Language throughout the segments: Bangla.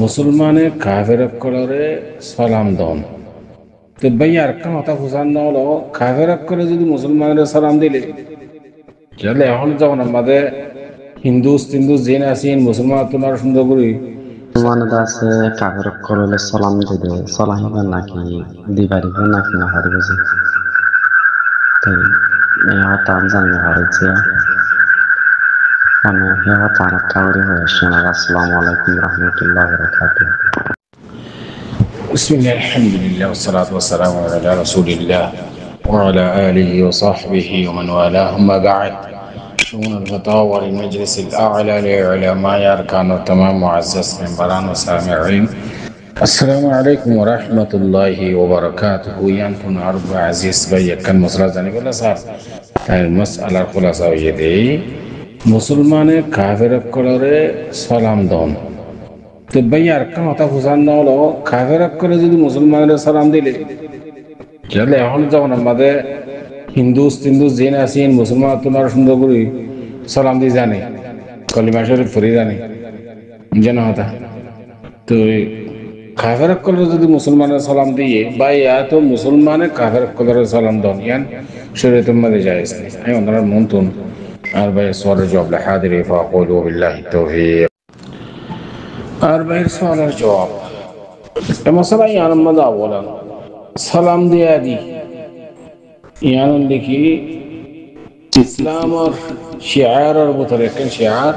মুসলমানে কাফের করে সালাম দন। তো ভাই আর একটা কথা বুঝান না হলো, কাফের করে যদি মুসলমানের সালাম দিলে তাহলে এখন যখন আমাদের হিন্দু জেন আছেন মুসলমান তোমার সুন্দর করি মুসলমানরা আছে কাফের করলে সালাম দিলে চলাহিব নাকি দিবারিব নাকি না হারিব যে তাই তার জানি হারিছে মানে হেওয়া তার কাউরি হয়ে শোনার আসসালামু আলাইকুম রহমতুল্লাহ বরকাতুহ। بسم الله الحمد لله والصلاة والسلام على رسول الله وعلى آله وصحبه ومن والاه. أما بعد، شؤون الفتاوى للمجلس الأعلى لعلماء أركان التمام معزز منبران وسامعين، السلام عليكم ورحمة الله وبركاته. ينكن عرض عزيز بيك كان مسألة ذلك ولا صار المسألة الخلاصة يدي مسلمان كافر كلره سلام دون. তো ভাই আর একটা কথা বুঝান না হলো, কাফের করে যদি মুসলমানের সালাম দিলে তাহলে এখন যখন আমাদের হিন্দু জেন আছেন মুসলমান তোমার সুন্দর করি সালাম দিয়ে জানে কলিমা শরীফ ফরি জানে যেন হতা। তো কাফের করে যদি মুসলমানের সালাম দিয়ে বা এত মুসলমানের কাফের করে সালাম দন ইয়ান শরীয়তের মধ্যে জায়েজ নেই। আমি ওনারা মনতুন আর ভাই সওয়ালের জবাব হাজির ফাকুলু বিল্লাহি তাওফীক। আর ভাইয়ের সওয়ালের জবাব মশলা ইয়ান মধ্যে আওয়ালান সালাম দিয়া দি ইয়ান লিখি ইসলামের শিয়ারের ভিতরে একটা শিয়ার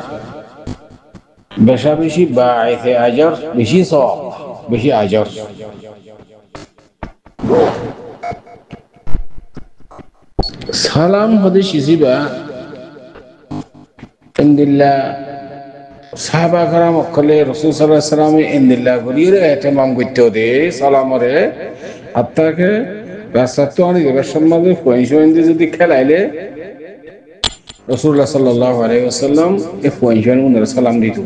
বেশা বেশি বাঈতে আজর বেশি সওয়াব বেশি আজর। সালাম হদে শিজিবা ইনদিল্লাহ সাহাবা کرام অকলে রাসূল সাল্লাল্লাহু আলাইহি ওয়াসাল্লাম ইনদিল্লাহ গরিরে এহতেমাম করতে দে সালামরে আত্তাকে রাসাতো আনি রসমাদে পয়সোইন্দে যদি খেলাইলে রাসূলুল্লাহ সাল্লাল্লাহু আলাইহি ওয়াসাল্লাম এ পয়সোইন উনার সালাম দিত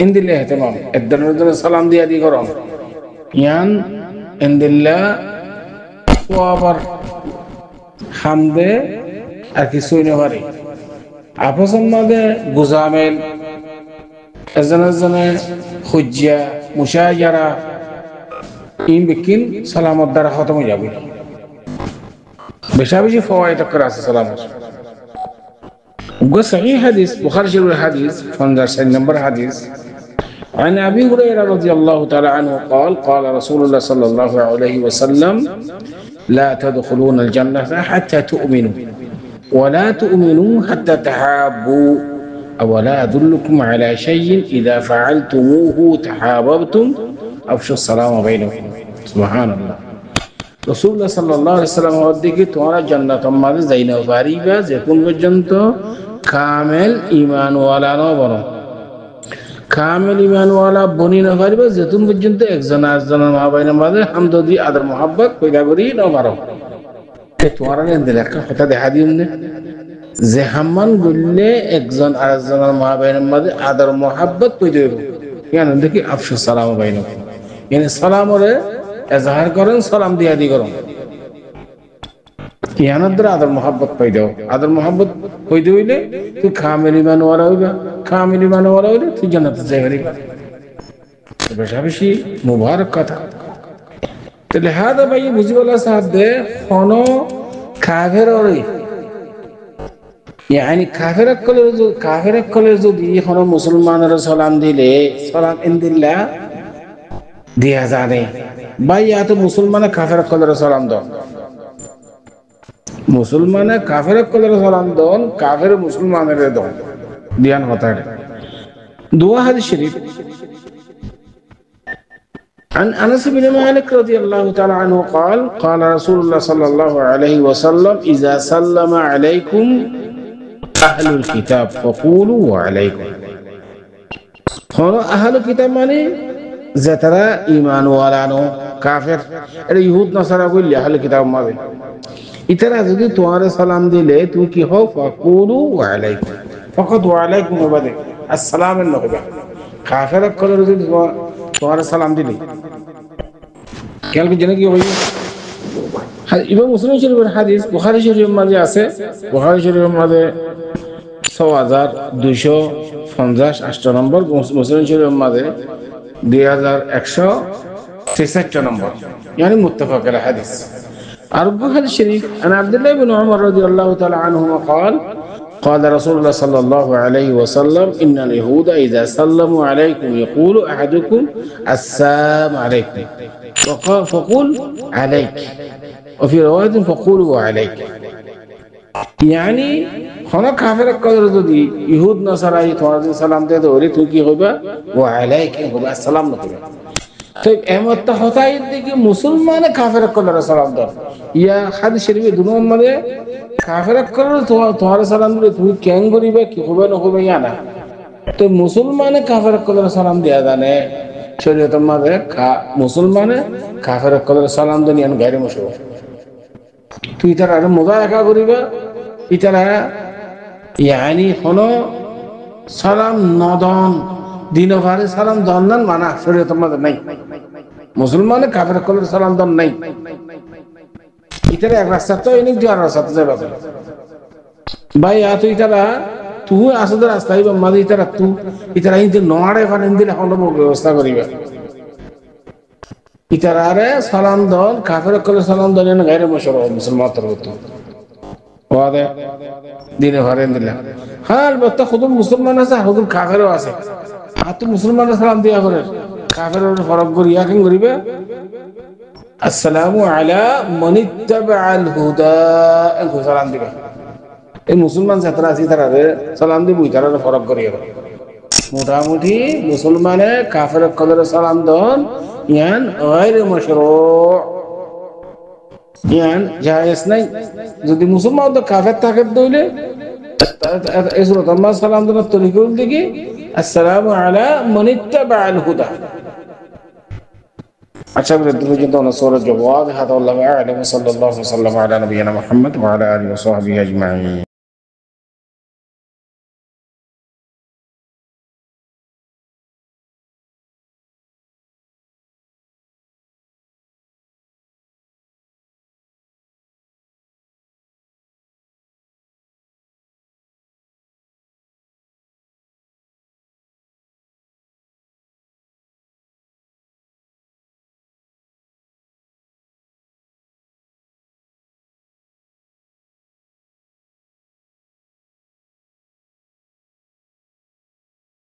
ইনদিল্লাহ এহতেমাম এদনের সালাম দিয়া দি করন ইয়ান ইনদিল্লাহ ওয়াবার হামদে আর কিছুই না পারে আপসের মধ্যে গুজামেল এজনে হুজ্জা মুশাজারা ইন বিকিন সালামত দ্বারা খতম হয়ে যাবে। বেশা বেশি ফওয়াইদ করে আছে সালামত। صحيح حديث بخاري شريف الحديث 56 نمبر حديث عن أبي هريرة رضي الله تعالى عنه قال قال رسول الله صلى الله عليه وسلم لا تدخلون الجنة حتى تؤمنوا ولا تؤمنوا حتى تحابوا أولا أدلكم على شيء إذا فعلتموه تحاببتم أفشوا السلام بينكم. سبحان الله. رسول الله صلى الله عليه وسلم وديكي تمہارا جنت ماده زينه فاريبا যেতক্ষণ পর্যন্ত কামেল ঈমান ওয়ালা না বনো কামেল ঈমান ওয়ালা বনি না পারিবা যেতক্ষণ পর্যন্ত একজন আরেকজনের মাঝে মাঝে হামদর্দি আদর মোহাব্বত পয়দা করি না পারো। তোমারা দিলে একটা কথা দেখা দিন যে হাম্মান বললে একজন আরেকজনের মা বাইনের মাঝে আদর মোহাব্বত পয়দা হইব কেন দেখি আফসুস সালাম বাইনক মানে সালামরে এজাহার করেন সালাম দিয়া দি করেন ইয়ানোর দ্বারা আদর মোহাব্বত পয়দা আদর মোহাব্বত পয়দা হইলে তুই কামেল ঈমান ওয়ালা হইবা কামেল ঈমান ওয়ালা হইলে তুই জান্নাতে যাইবা। বেশা বেশি মুবারক কথা। তো লিহাদা ভাই বুঝিবলা সাহেব দে কোনো কাফের ওরে يعني কাফের কলে যদি কোনো মুসলমানের সালাম দিলে সালাম ইনদিল্লাহ দিয়া জানে ভাই এত মুসলমানে কাফের কলে সালাম দাও মুসলমানে কাফের কলে সালাম দাও কাফের মুসলমানের দাও দিয়ান কথা দুয়া হাদিস শরীফ عن أنس بن مالك رضي الله تعالى عنه قال قال رسول الله صلى الله عليه وسلم إذا سلم عليكم أهل الكتاب فقولوا وعليكم. هنا أهل الكتاب ماني زترا إيمان ولا نو كافر اليهود نصارى يقول لي أهل الكتاب ما بين إترا যদি তোমার সালাম দিলে তুমি কি হও فقولوا وعليكم فقط وعليكم وبدك السلام النبي কাফের কলে যদি তোমার সালাম দিলে কেন কি জানে কি ভাই ইমাম মুসলিম শরীফের হাদিস বুখারী শরীফের মধ্যে আছে বুখারী শরীফের মধ্যে 6258 নম্বর, মুসলিম শরীফের মাঝে 2163 নম্বর, يعني متفق الحديث. أربع حديث شريف عن عبد الله بن عمر رضي الله تعالى عنهما قال قال رسول الله صلى الله عليه وسلم إن اليهود إذا سلموا عليكم يقول أحدكم السلام عليكم فقل عليك وفي رواية فقولوا عليك. يعني هنا كافر قدر دي يهود نصارى يتوارد سلام ده دوري توكي هبا وعليك هبا السلام نقول. طيب أمت هتاي دي مسلمان كافر قدر سلام ده يا حد شريف دونو مره كافر قدر توارد سلام ده توي كين غريبا كي هبا نهبا يانا. तो मुसलमान काफिर कदर सलाम दिया जाने शरीयत मध्य मुसलमान काफिर कदर सलाम देने अन गैर मशरूअ. तो इतना अरे मुदायका करीबा इतना यानी होनो सलाम नदन दिन भरे सलाम दन्नन माना शरीयत मध्य नहीं. मुसलमान काफिर कदर सलाम दन नहीं. इतना एक रास्ता तो इन्हीं दिया रास्ता तो जब भाई या तो इतना तू आसद रास्ता ही बम्मा दी तरह तू इतना ही तो नौड़े फन इंदिल हम लोग व्यवस्था करीबा इतना रे सलाम दौन काफिर कल सलाम दौन ने गैर मशरूअ मुसलमान तरफ तो वादे दिन भरे इंदिल हाँ अलबत्ता खुद मुसलमान ऐसा खुद काफिर वासे हाँ तो मुसलमान सलाम दिया करे काफिर और फरक करिया किन करीबा अस्सलामु अला मनित्तबअल हुदा इनको सलाम दिया. এই মুসলমান যারা আছে তারা সালাম দিব তারা ফরক করিয়ে মোটামুটি মুসলমানে কাফের কদর সালাম দন ইয়ান গায়র মাশরু' ইয়ান জায়েজ নাই. যদি মুসলমান তো কাফের থাকে দইলে এই সুরত আল্লাহ সালাম দন তরিকুল দিকে আসসালামু আলা মানিত্তাবা'আল হুদা. अच्छा बिल्कुल तो नसूर जवाद हदा अल्लाह अल्लाम सल्लल्लाहु अलैहि वसल्लम अला नबियना मुहम्मद व अला आलिहि व सहबिहि अजमाइन.